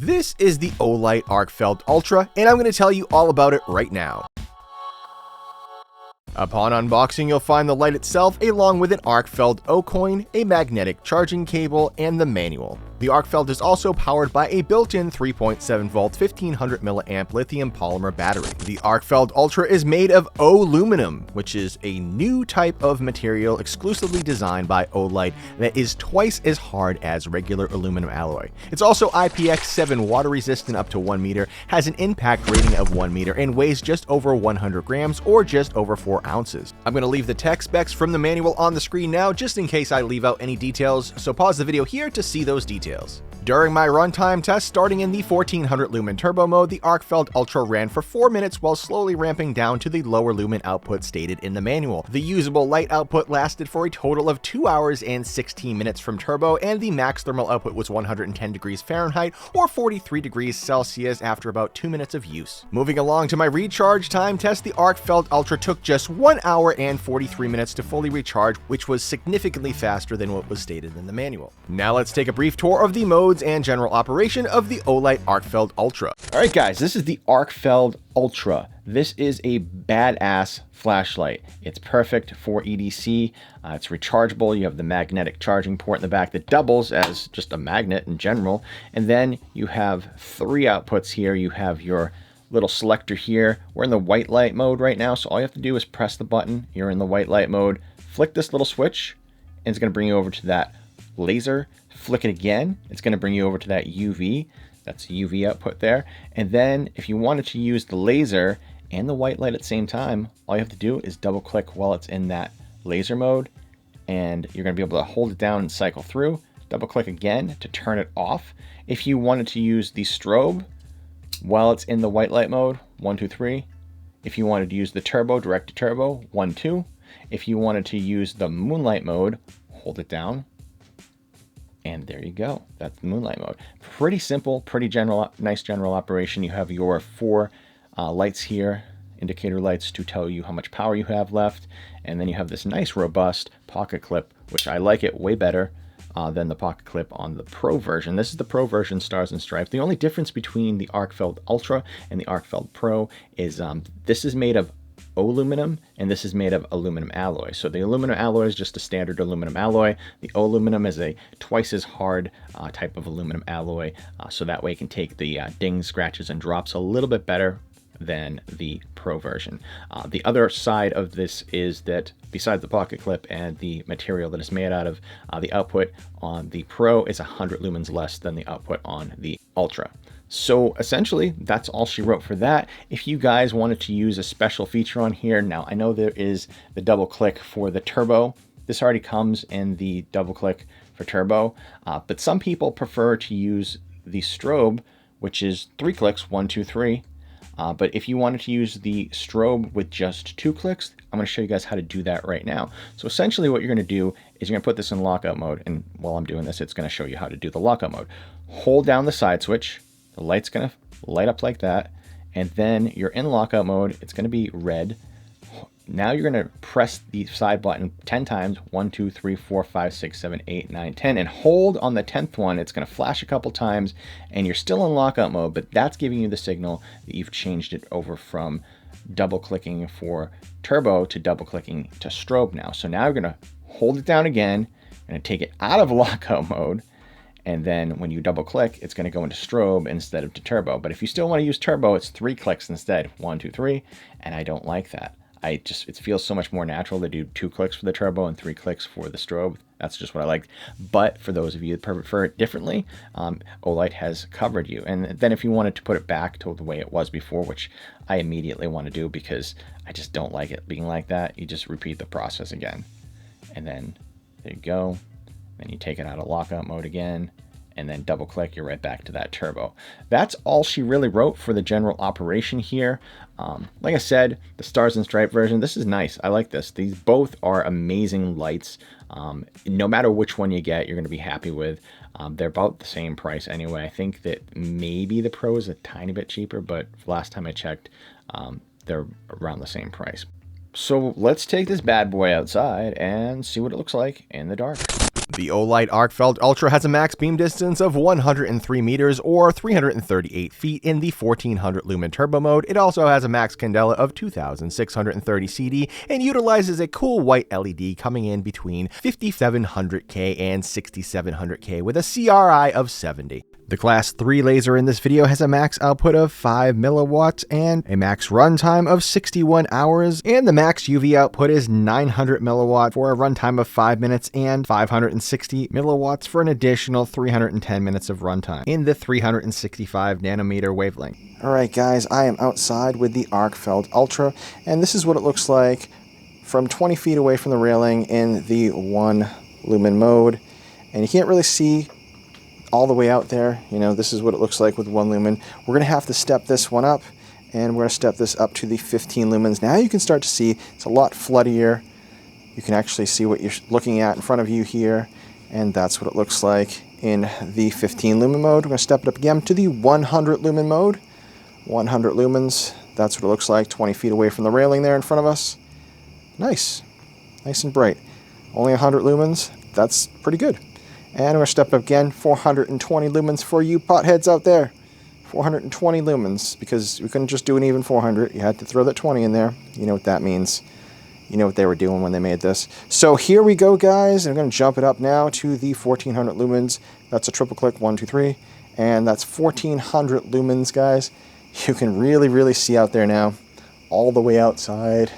This is the Olight Arkfeld Ultra, and I'm going to tell you all about it right now. Upon unboxing, you'll find the light itself along with an Arkfeld O-coin, a magnetic charging cable, and the manual. The Arkfeld is also powered by a built-in 3.7 volt 1500 mAh lithium polymer battery. The Arkfeld Ultra is made of aluminum, which is a new type of material exclusively designed by Olight that is twice as hard as regular aluminum alloy. It's also IPX7 water resistant up to 1 meter, has an impact rating of 1 meter, and weighs just over 100 grams or just over 4 ounces. I'm going to leave the tech specs from the manual on the screen now just in case I leave out any details, so pause the video here to see those details. During my runtime test, starting in the 1400 lumen turbo mode, the Arkfeld Ultra ran for 4 minutes while slowly ramping down to the lower lumen output stated in the manual. The usable light output lasted for a total of 2 hours and 16 minutes from turbo, and the max thermal output was 110 degrees Fahrenheit or 43 degrees Celsius after about 2 minutes of use. Moving along to my recharge time test, the Arkfeld Ultra took just 1 hour and 43 minutes to fully recharge, which was significantly faster than what was stated in the manual. Now let's take a brief tour of the modes and general operation of the Olight Arkfeld Ultra. Alright guys, this is the Arkfeld Ultra. This is a badass flashlight. It's perfect for EDC. It's rechargeable. You have the magnetic charging port in the back that doubles as just a magnet in general. And then you have 3 outputs here. You have your little selector here. We're in the white light mode right now, so all you have to do is press the button. You're in the white light mode. Flick this little switch, and it's going to bring you over to that laser. Flick it again, it's going to bring you over to that UV. That's a UV output there. And then if you wanted to use the laser and the white light at the same time, all you have to do is double click while it's in that laser mode, and you're going to be able to hold it down and cycle through. Double click again to turn it off. If you wanted to use the strobe while it's in the white light mode, 1, 2, 3. If you wanted to use the turbo, direct to turbo, 1, 2. If you wanted to use the moonlight mode, hold it down. And there you go. That's the moonlight mode. Pretty simple, pretty general, nice general operation. You have your 4 lights here, indicator lights to tell you how much power you have left. And then you have this nice robust pocket clip, which I like it way better than the pocket clip on the Pro version. This is the Pro version, Stars and Stripes. The only difference between the Arkfeld Ultra and the Arkfeld Pro is this is made of aluminum and this is made of aluminum alloy. So the aluminum alloy is just a standard aluminum alloy. The aluminum is a twice as hard type of aluminum alloy, so that way it can take the dings, scratches, and drops a little bit better than the Pro version. The other side of this is that besides the pocket clip and the material that it's made out of, the output on the Pro is 100 lumens less than the output on the Ultra. So essentially, that's all she wrote for that. If you guys wanted to use a special feature on here, now I know there is the double click for the turbo. This already comes in the double click for turbo, but some people prefer to use the strobe, which is 3 clicks, 1, 2, 3. But if you wanted to use the strobe with just 2 clicks, I'm going to show you guys how to do that right now. So essentially what you're going to do is you're going to put this in lockout mode, and while I'm doing this, it's going to show you how to do the lockout mode. Hold down the side switch. The light's going to light up like that, and then you're in lockout mode. It's going to be red. Now you're going to press the side button 10 times, 1, 2, 3, 4, 5, 6, 7, 8, 9, 10, and hold on the 10th one. It's going to flash a couple times, and you're still in lockout mode, but that's giving you the signal that you've changed it over from double clicking for turbo to double clicking to strobe now. So now you're going to hold it down again, and take it out of lockout mode. And then when you double click, it's going to go into strobe instead of to turbo. But if you still want to use turbo, it's 3 clicks instead. 1, 2, 3. And I don't like that. It feels so much more natural to do 2 clicks for the turbo and 3 clicks for the strobe. That's just what I like. But for those of you that prefer it differently, Olight has covered you. And then if you wanted to put it back to the way it was before, which I immediately want to do because I just don't like it being like that, you just repeat the process again. And then there you go. Then you take it out of lockout mode again, and then double click, you're right back to that turbo. That's all she really wrote for the general operation here. Like I said, the Stars and Stripe version, this is nice. I like this. These both are amazing lights. No matter which one you get, you're going to be happy with. They're about the same price anyway. I think that maybe the Pro is a tiny bit cheaper, but last time I checked, they're around the same price. So let's take this bad boy outside and see what it looks like in the dark. The Olight Arkfeld Ultra has a max beam distance of 103 meters or 338 feet in the 1400 lumen turbo mode. It also has a max candela of 2630 CD and utilizes a cool white LED coming in between 5700K and 6700K with a CRI of 70. The Class 3 laser in this video has a max output of 5 milliwatts and a max runtime of 61 hours, and the max UV output is 900 milliwatt for a runtime of 5 minutes and 560 milliwatts for an additional 310 minutes of runtime in the 365 nanometer wavelength. Alright guys, I am outside with the Arkfeld Ultra, and this is what it looks like from 20 feet away from the railing in the 1 lumen mode, and you can't really see all the way out there. You know, this is what it looks like with 1 lumen. We're going to have to step this one up, and we're going to step this up to the 15 lumens. Now you can start to see it's a lot floodier. You can actually see what you're looking at in front of you here, and that's what it looks like in the 15 lumen mode. We're going to step it up again to the 100 lumen mode. 100 lumens, that's what it looks like 20 feet away from the railing there in front of us. Nice and bright. Only 100 lumens, that's pretty good. And we're going to step up again, 420 lumens for you potheads out there. 420 lumens, because we couldn't just do an even 400. You had to throw that 20 in there. You know what that means. You know what they were doing when they made this. So here we go, guys. I'm going to jump it up now to the 1400 lumens. That's a triple click, 1, 2, 3. And that's 1400 lumens, guys. You can really see out there now. All the way outside.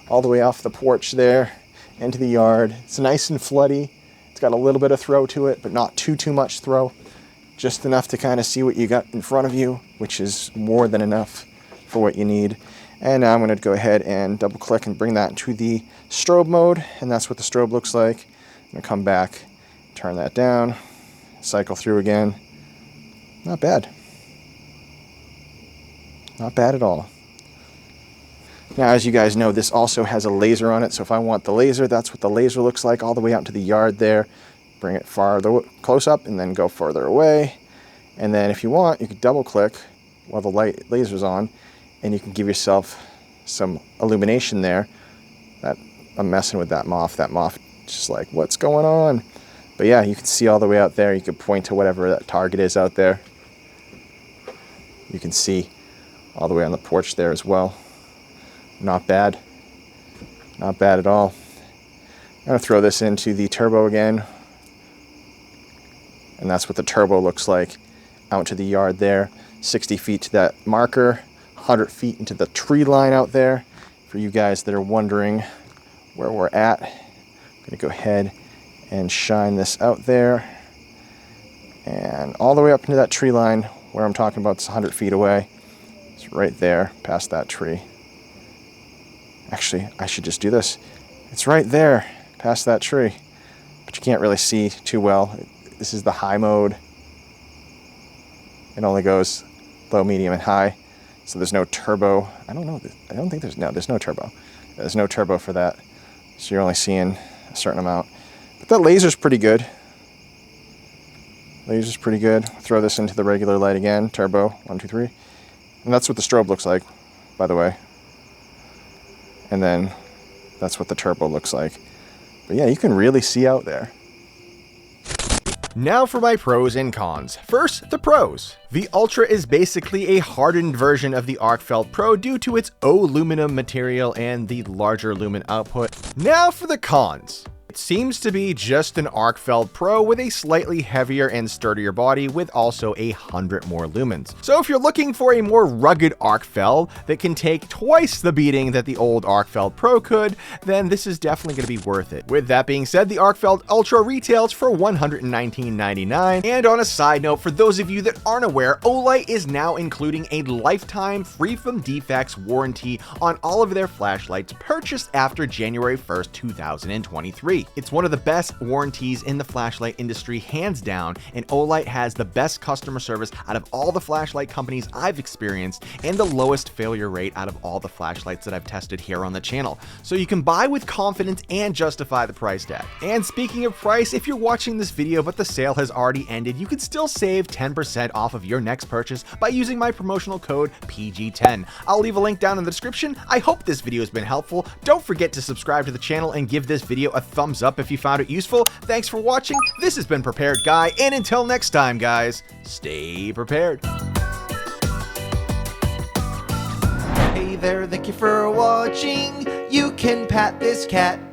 All the way off the porch there. Into the yard. It's nice and floody. It's got a little bit of throw to it, but not too much throw. Just enough to kind of see what you got in front of you, which is more than enough for what you need. And now I'm going to go ahead and double click and bring that to the strobe mode, and that's what the strobe looks like. I'm going to come back, turn that down, cycle through again. Not bad. Not bad at all. Now, as you guys know, this also has a laser on it, so if I want the laser, that's what the laser looks like all the way out to the yard there. Bring it farther close up and then go further away. And then if you want, you can double click while the laser's on, and you can give yourself some illumination there. I'm messing with that moth. That moth just like, what's going on? But yeah, you can see all the way out there. You can point to whatever that target is out there. You can see all the way on the porch there as well. Not bad. Not bad at all. I'm going to throw this into the turbo again. And that's what the turbo looks like out to the yard there. 60 feet to that marker. 100 feet into the tree line out there. For you guys that are wondering where we're at, I'm going to go ahead and shine this out there. And all the way up into that tree line where I'm talking about, it's 100 feet away. It's right there past that tree. Actually, I should just do this. It's right there, past that tree. But you can't really see too well. This is the high mode. It only goes low, medium, and high. So there's no turbo. I don't think there's no turbo. There's no turbo for that. So you're only seeing a certain amount. But that laser's pretty good. Laser's pretty good. Throw this into the regular light again. Turbo, 1, 2, 3. And that's what the strobe looks like, by the way. And then that's what the turbo looks like. But yeah, you can really see out there. Now for my pros and cons. First, the pros. The Ultra is basically a hardened version of the Arkfeld Pro due to its aluminum material and the larger lumen output. Now for the cons. It seems to be just an Arkfeld Pro with a slightly heavier and sturdier body with also 100 more lumens. So if you're looking for a more rugged Arkfeld that can take twice the beating that the old Arkfeld Pro could, then this is definitely going to be worth it. With that being said, the Arkfeld Ultra retails for $119.99. And on a side note, for those of you that aren't aware, Olight is now including a lifetime free from defects warranty on all of their flashlights purchased after January 1st, 2023. It's one of the best warranties in the flashlight industry, hands down, and Olight has the best customer service out of all the flashlight companies I've experienced and the lowest failure rate out of all the flashlights that I've tested here on the channel. So you can buy with confidence and justify the price tag. And speaking of price, if you're watching this video but the sale has already ended, you can still save 10% off of your next purchase by using my promotional code PG10. I'll leave a link down in the description. I hope this video has been helpful. Don't forget to subscribe to the channel and give this video a thumbs thumbs up if you found it useful. Thanks for watching. This has been Prepared Guy, and until next time, guys, stay prepared. Hey there, thank you for watching. You can pat this cat.